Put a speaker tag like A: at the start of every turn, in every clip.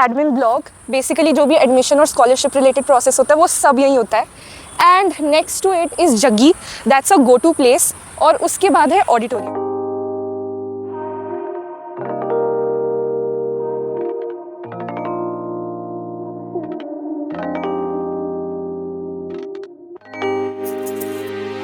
A: Admin block, basically जो भी admission और स्कॉलरशिप रिलेटेड प्रोसेस होता है वो सब यहीं होता है. And next to it is Jaggi, that's a go to place. और उसके बाद है auditorium.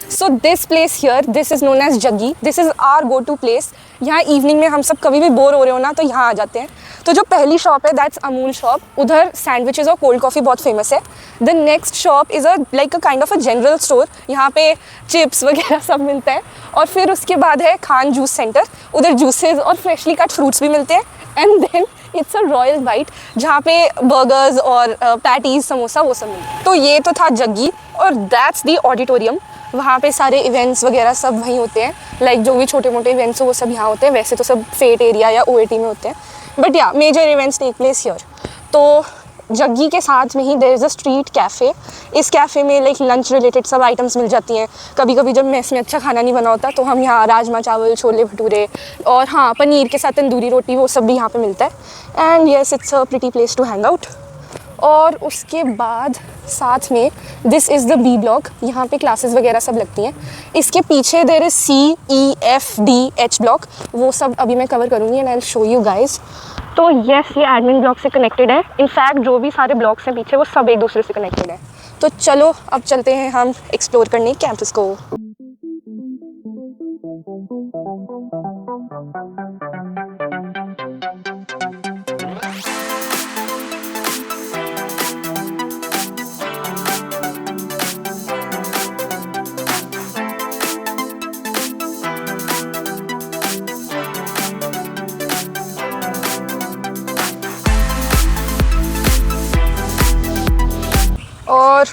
A: So this place here, this is known as Jaggi. This is our go-to place. यहाँ इवनिंग में हम सब कभी भी बोर हो रहे हो ना तो यहाँ आ जाते हैं. तो जो पहली शॉप है दैट्स अमूल शॉप. उधर सैंडविचेस और कोल्ड कॉफ़ी बहुत फेमस है. The next shop is like a kind of a general store. यहाँ पे चिप्स वगैरह सब मिलता है. और फिर उसके बाद है खान जूस सेंटर. उधर जूसेस और फ्रेशली कट फ्रूट्स भी मिलते हैं. And then it's a royal bite जहाँ पे बर्गर्स और पैटीज समोसा वो सब मिलते हैं. तो ये तो था जग्गी. और दैट्स दी ऑडिटोरियम. वहाँ पे सारे इवेंट्स वगैरह सब वहीं होते हैं. लाइक जो भी छोटे मोटे इवेंट्स हो वो सब यहाँ होते हैं. वैसे तो सब फेट एरिया या ओएटी में होते हैं, बट या major events take place here. तो जग्गी के साथ में ही there is a street cafe. इस कैफ़े में लाइक लंच रिलेटेड सब आइटम्स मिल जाती हैं. कभी कभी जब मेस में अच्छा खाना नहीं बना होता तो हम यहाँ राजमा चावल, छोले भटूरे और हाँ पनीर के साथ तंदूरी रोटी वो सब भी यहाँ पे मिलता है. And yes, it's a pretty place to hang out. और उसके बाद साथ में this is the B block. यहाँ पे क्लासेस वगैरह सब लगती हैं. इसके पीछे देयर इज़ CEFDH ब्लॉक. वो सब अभी मैं कवर करूँगी and I will show you guys. तो येस, ये एडमिन ब्लॉक से कनेक्टेड है. इनफैक्ट जो भी सारे ब्लॉक्स हैं पीछे वो सब एक दूसरे से कनेक्टेड है. तो चलो अब चलते हैं हम एक्सप्लोर करने कैंपस को. और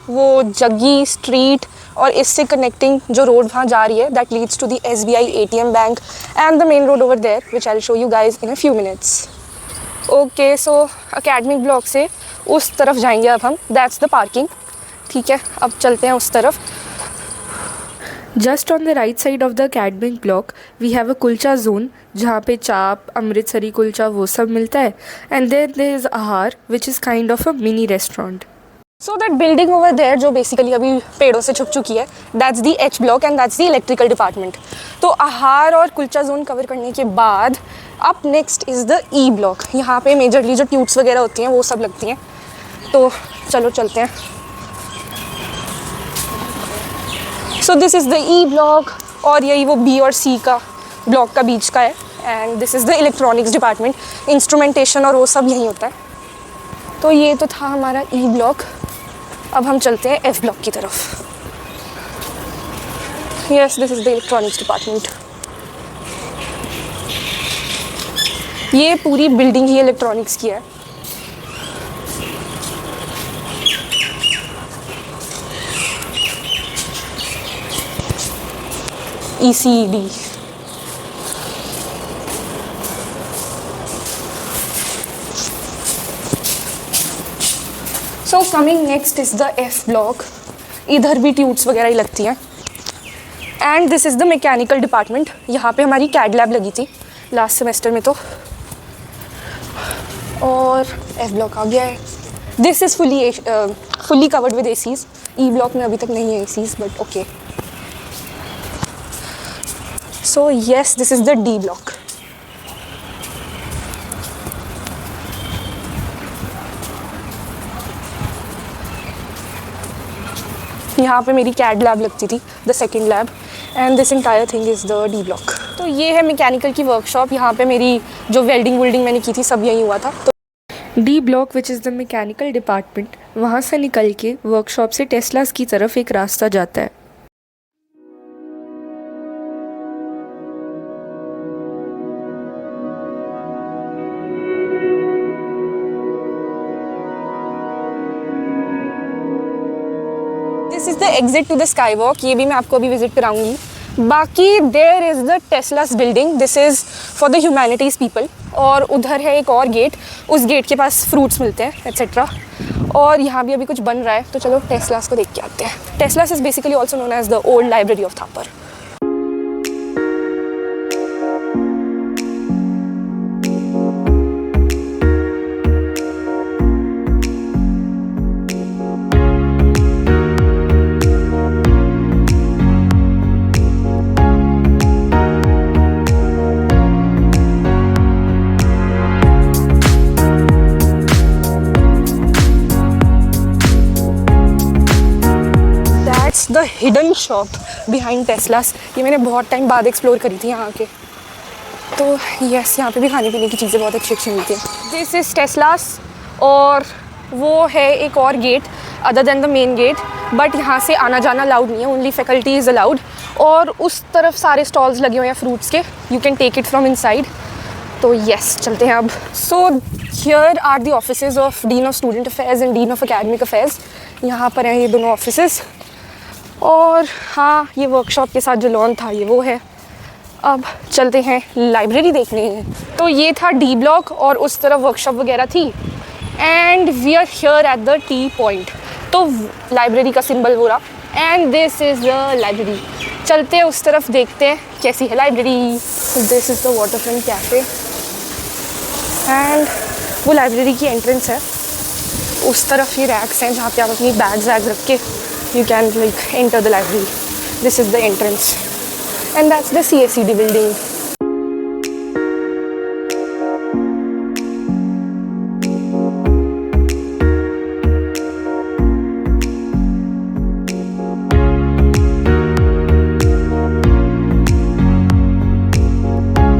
A: वो जग्गी स्ट्रीट और इससे कनेक्टिंग जो रोड वहाँ जा रही है that leads to the SBI ATM bank and the main road over there which I will show you guys in a few minutes. Okay, so academic block से उस तरफ जाएंगे अब हम. That's the parking. ठीक है, अब चलते हैं उस तरफ.
B: Just on the right side of the academic block we have a Kulcha Zone जहाँ पे चाप, अमृतसरी कुलचा वो सब मिलता है. And there is Aahar which is kind of a mini restaurant.
A: So that building over there जो बेसिकली अभी पेड़ों से छुप चुकी है that's the H block and that's the electrical department. तो आहार और कुलचा जोन कवर करने के बाद up next is the E block. यहाँ पे मेजरली जो ट्यूब्स वगैरह होती हैं वो सब लगती हैं. तो चलो चलते हैं. So this is the E block और यही वो B और C का ब्लॉक का बीच का है. And this is the electronics department. Instrumentation और वो सब यहीं होता है. तो ये तो था हमारा E ब्लॉक. अब हम चलते हैं F ब्लॉक की तरफ. Yes, this is the electronics department. ये पूरी बिल्डिंग ही इलेक्ट्रॉनिक्स की है. ECD. So coming next is the F block. इधर भी ट्यूब्स वगैरह ही लगती हैं. And this is the mechanical department. यहाँ पे हमारी कैड लैब लगी थी लास्ट सेमेस्टर में. तो और F ब्लॉक आ गया है. This is fully covered with ACs. E block में अभी तक नहीं है ACs, but okay. So yes, this is the D block. यहाँ पे मेरी कैड लैब लगती थी, the second lab. And this entire thing is the D block. तो ये है मैकेनिकल की वर्कशॉप. यहाँ पे मेरी जो वेल्डिंग मैंने की थी सब यहीं हुआ था. तो
B: D block which is the mechanical department. वहाँ से निकल के वर्कशॉप से टेस्लास की तरफ एक रास्ता जाता है.
A: This is the exit to the sky walk. ये भी मैं आपको अभी विजिट कराऊंगी. बाकी there is the TSLAS building. This is for the humanities people. और उधर है एक और गेट. उस गेट के पास फ्रूट्स मिलते हैं एट्सेट्रा. और यहाँ भी अभी कुछ बन रहा है. तो चलो टेस्लास को देख के आते हैं. TSLAS is basically also known as the old library of Thapar. The hidden shop behind TSLAS. ये मैंने बहुत टाइम बाद एक्सप्लोर करी थी यहाँ के। तो यस, यहाँ पे भी खाने पीने की चीज़ें बहुत अच्छी अच्छी मिलती हैं। दिस इज़ टेस्लास, और वो है एक और gate other than the main gate, but यहाँ से आना जाना अलाउड नहीं है, ओनली फैकल्टी इज़ अलाउड। और उस तरफ सारे स्टॉल्स लगे हुए हैं फ्रूट्स के, you can take it from inside. तो यस, चलते हैं अब। So here are the offices of dean of student affairs and dean of academic affairs. यहाँ पर हैं ये दोनों ऑफिसेज। और हाँ, ये वर्कशॉप के साथ जो लॉन था ये वो है। अब चलते हैं लाइब्रेरी देखने। तो ये था डी ब्लॉक और उस तरफ वर्कशॉप वगैरह थी, and we are here at the T point. तो लाइब्रेरी का सिंबल हो रहा, and this is the library. चलते हैं उस तरफ, देखते हैं कैसी है library. This is the water front cafe, and वो लाइब्रेरी की एंट्रेंस है। उस तरफ ये रैक्स हैं जहाँ पे आप अपनी बैग्स वैग रख के you can like enter the library. This is the entrance, and that's the CACD building.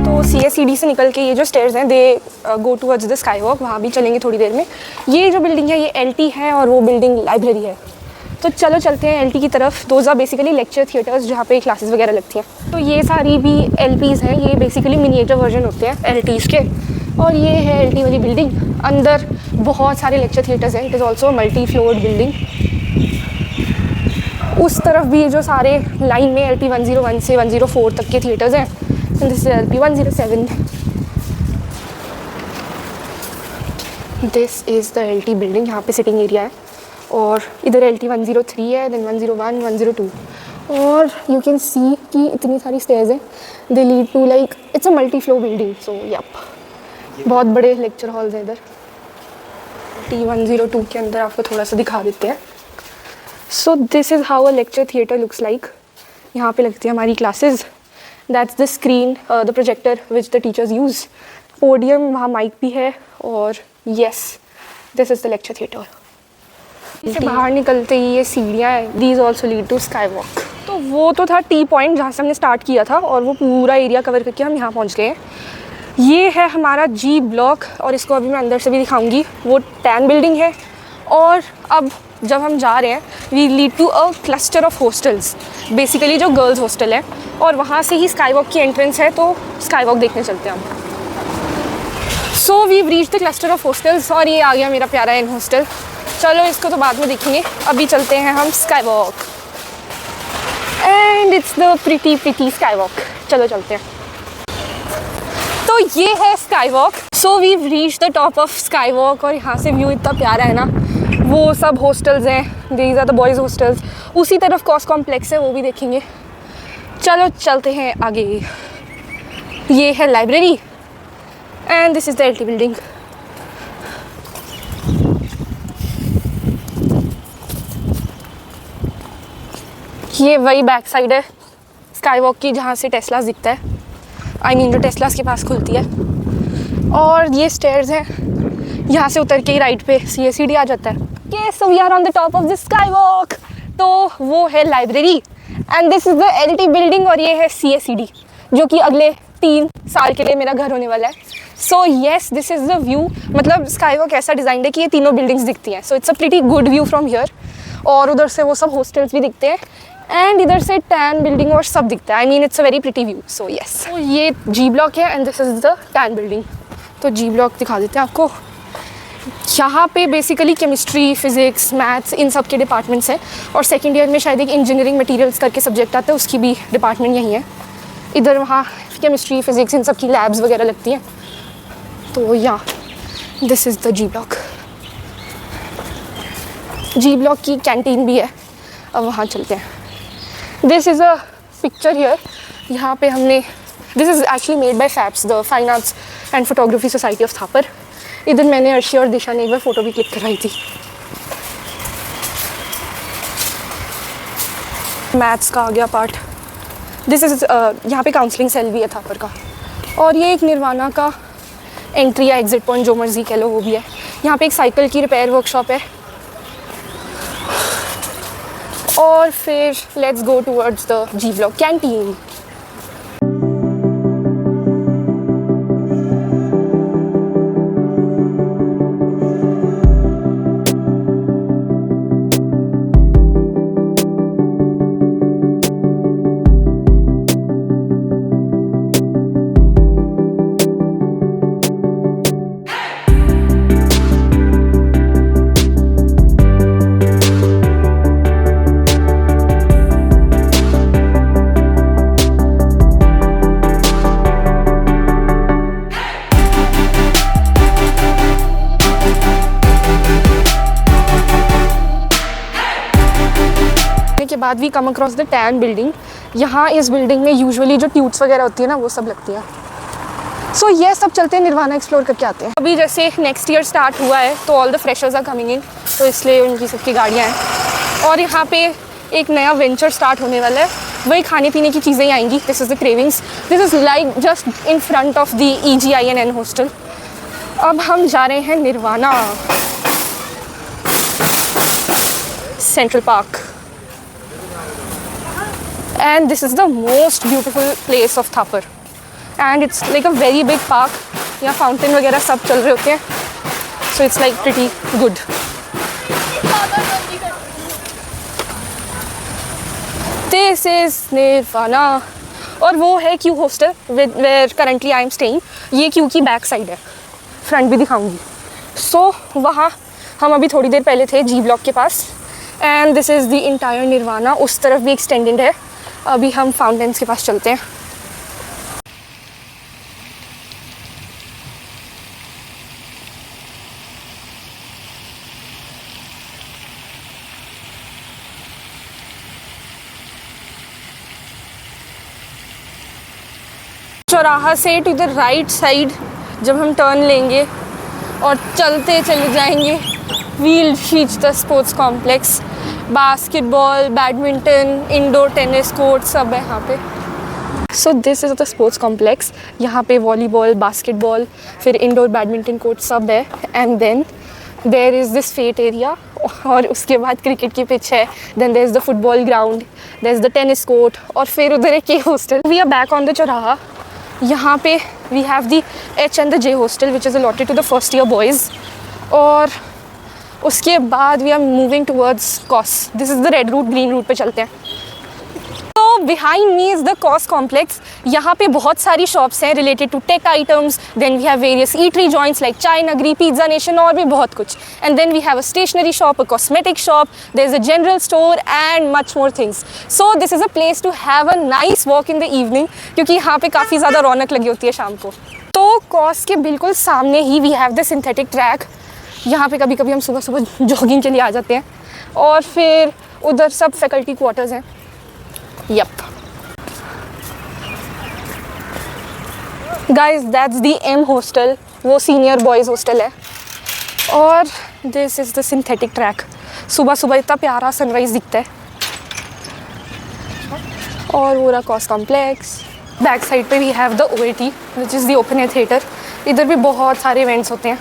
A: तो CACD से निकल के ये जो स्टेयर्स हैं they go towards the sky walk, वहाँ भी चलेंगे थोड़ी देर में। ये जो बिल्डिंग है ये LT है और वो बिल्डिंग लाइब्रेरी है। तो चलो चलते हैं LT की तरफ। Those are basically lecture theatres जहाँ पे क्लासेस वगैरह लगती हैं। तो ये सारी भी LPs हैं, ये बेसिकली मिनिएचर वर्जन होते हैं LTs के। और ये है LT वाली बिल्डिंग, अंदर बहुत सारे लेक्चर थिएटर्स हैं। It is also multi floored building. उस तरफ भी जो सारे लाइन में LT 101 से 104 तक के थिएटर्स हैं। This is LP 107। This is the LT building, यहाँ पे सिटिंग एरिया है। और इधर LT 103 है, देन 101, 102। और यू कैन सी कि इतनी सारी स्टेयर्स हैं, they lead to like it's a multi floor building. So yup, बहुत बड़े लेक्चर हॉल्स हैं इधर। LT 102 के अंदर आपको थोड़ा सा दिखा देते हैं। So this is how a lecture theatre looks like. यहाँ पे लगती है हमारी classes. That's the screen, the projector which the teachers use. Podium, वहाँ माइक भी है। और yes, this is the lecture theatre. इससे बाहर निकलते ही ये सीढ़ियाँ हैं, these also lead to sky walk. तो वो तो था टी पॉइंट जहाँ से हमने स्टार्ट किया था, और वो पूरा एरिया कवर करके हम यहाँ पहुँच गए हैं। ये है हमारा G ब्लॉक, और इसको अभी मैं अंदर से भी दिखाऊंगी। वो टैन बिल्डिंग है। और अब जब हम जा रहे हैं, we lead to a cluster of hostels, basically जो गर्ल्स हॉस्टल है। और वहाँ से ही स्काई वॉक की एंट्रेंस है, तो स्काई वॉक देखने चलते हैं हम। So we reach the cluster of hostels, और ये आ गया मेरा प्यारा इन हॉस्टल। चलो इसको तो बाद में देखेंगे, अभी चलते हैं हम sky walk. And it's the pretty sky walk. चलो चलते हैं। तो ये है sky walk. So we reach the top of sky walk, और यहाँ से व्यू इतना प्यारा है ना। वो सब हॉस्टल्स हैं, these are the boys hostels. उसी तरफ कॉस कॉम्प्लेक्स है, वो भी देखेंगे। चलो चलते हैं आगे। ये है library, and this is the LT building. ये वही बैक साइड है स्काई वॉक की जहाँ से टेस्लास दिखता है। आई मीन जो टेस्लास के पास खुलती है। और ये स्टेयर्स हैं, यहाँ से उतर के ही राइट पे CACD आ जाता है। ये so we are on the top of the sky walk. तो वो है library, and this is the LT building. और ये है CACD, जो कि अगले 3 साल के लिए मेरा घर होने वाला है। So yes, this is the view. मतलब स्काई वॉक ऐसा डिज़ाइंड है कि ये तीनों बिल्डिंग्स दिखती हैं। So it's a pretty good view from here. और उधर से वो सब हॉस्टल्स भी दिखते हैं, एंड इधर से टैन बिल्डिंग और सब दिखता है। I mean it's a very pretty view. So yes, तो ये G ब्लॉक है, and this is the TAN building. तो G ब्लॉक दिखा देते हैं आपको। यहाँ पे बेसिकली केमिस्ट्री, फिज़िक्स, मैथ्स, इन सब के डिपार्टमेंट्स हैं। और सेकेंड ईयर में शायद एक इंजीनियरिंग मटेरियल्स करके सब्जेक्ट आता है, उसकी भी डिपार्टमेंट यहीं है। इधर वहाँ केमिस्ट्री, फिज़िक्स, इन सब की लैब्स वगैरह लगती हैं। तो यहाँ this is the G block. G block की कैंटीन भी है, अब वहाँ चलते हैं। This is a picture here. यहाँ पे हमने, this is actually made by FAPS, the fine arts and photography society of Thapar. इधर मैंने अर्शी और दिशा ने एक बार फ़ोटो भी क्लिक करवाई थी। मैथ्स का आ गया पार्ट। दिस इज़ यहाँ पे काउंसलिंग सेल भी है थापर का। और ये एक निर्वाणा का एंट्री या एग्जिट पॉइंट, जो मर्जी कह लो, वो भी है। यहाँ पे एक साइकिल की रिपेयर वर्कशॉप है। और फिर let's go towards the G block canteen. के बाद we come across the TAN building. यहाँ इस बिल्डिंग में यूजुअली जो ट्यूब्स वगैरह होती है ना वो सब लगती है। सो ये सब चलते हैं निर्वाणा एक्सप्लोर करके आते हैं। अभी जैसे नेक्स्ट ईयर स्टार्ट हुआ है तो all the freshers are coming in, तो इसलिए उनकी सबकी गाड़ियाँ हैं। और यहाँ पे एक नया वेंचर स्टार्ट होने वाला है, वही खाने पीने की चीज़ें ही आएंगी। This is the cravings, this is like just in front of the EGINN hostel. अब हम जा रहे हैं Nirvana central park. And this is the most beautiful place of Thapar, and it's like a very big park. यहाँ fountain वगैरह सब चल रहे होते हैं, so it's like pretty good. This is Nirvana, और वो है Q hostel where currently I am staying. ये Q की बैक साइड है, फ्रंट भी दिखाऊंगी। So वहाँ हम अभी थोड़ी देर पहले थे G ब्लॉक के पास, and this is the entire Nirvana. उस तरफ भी extended है। अभी हम फाउंटेन्स के पास चलते हैं। चौराहा से टू द राइट साइड जब हम टर्न लेंगे और चलते चले जाएंगे, we'll reach the sports complex. Basketball, badminton, indoor tennis court सब है यहाँ पे। So this is the sports complex. यहाँ पे वॉलीबॉल, बास्केटबॉल, फिर इंडोर बैडमिंटन कोर्ट सब है। And then there is this fete area, और उसके बाद क्रिकेट की पिच है। Then there is the football ground, there is the tennis court, और फिर उधर है K hostel. We are back on the चौराहा। यहाँ पे we have the H and the J hostel which is allotted to the first year boys. और उसके बाद we are moving towards COS. This is the red route, green route पे चलते हैं। तो behind me is the COS complex. यहाँ पे बहुत सारी शॉप्स हैं related to tech items. Then we have various eatery joints like Chai Nagari, Pizza Nation, और भी बहुत कुछ। And then we have a stationery shop, a cosmetic shop, there is a general store and much more things. So this is a place to have a nice walk in the evening, क्योंकि यहाँ पे काफ़ी ज़्यादा रौनक लगी होती है शाम को। तो कॉस के बिल्कुल सामने ही we have the synthetic track. यहाँ पे कभी कभी हम सुबह सुबह जॉगिंग के लिए आ जाते हैं। और फिर उधर सब फैकल्टी क्वार्टर्स हैं। Yup guys, that's the M hostel, वो सीनियर बॉयज़ हॉस्टल है। और this is the synthetic track. सुबह सुबह इतना प्यारा सनराइज़ दिखता है। और पूरा कॉस कॉम्प्लेक्स। बैक साइड पे we have the OAT which is the open air theatre. इधर भी बहुत सारे इवेंट्स होते हैं।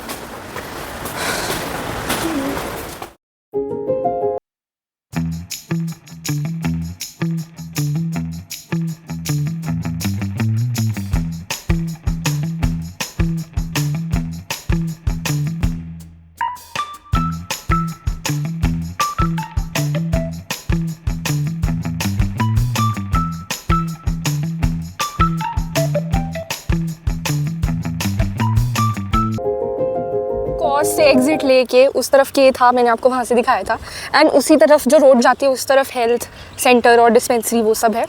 A: से एग्जिट लेके उस तरफ के था, मैंने आपको वहाँ से दिखाया था। एंड उसी तरफ जो रोड जाती है उस तरफ हेल्थ सेंटर और डिस्पेंसरी वो सब है।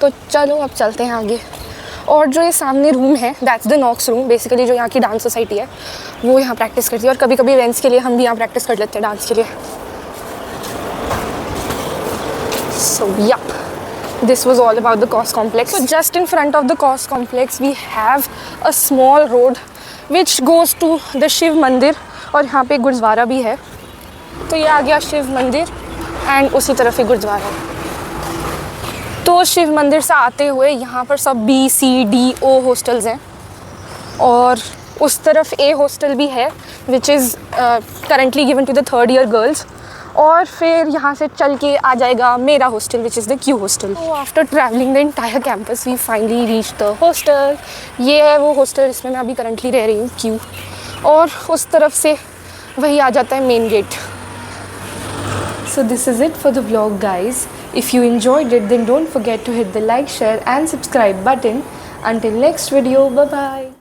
A: तो चलो अब चलते हैं आगे। और जो ये सामने रूम है that's the knocks room. Basically जो यहाँ की डांस सोसाइटी है वो यहाँ प्रैक्टिस करती है, और कभी कभी इवेंट्स के लिए हम भी यहाँ प्रैक्टिस कर लेते हैं डांस के लिए। So yup, this was all about the COS complex. So just in front of the COS complex we have a small road which goes to the Shiv mandir, और यहाँ पे गुरुद्वारा भी है। तो ये आ गया शिव मंदिर एंड उसी तरफ ही गुरुद्वारा है। तो शिव मंदिर से आते हुए यहाँ पर सब B, C, D, O hostels हैं, और उस तरफ A हॉस्टल भी है which is currently given to the third year girls. और फिर यहाँ से चल के आ जाएगा मेरा hostel which is the Q hostel. तो after travelling the entire campus we finally reach the hostel. ये है वो हॉस्टल जिसमें मैं अभी करंटली रह रही हूँ, क्यू। और उस तरफ से वही आ जाता है main gate.
B: So this is it for the vlog, guys. If you enjoyed it, then don't forget to hit the like, share and subscribe button. Until next video, bye bye.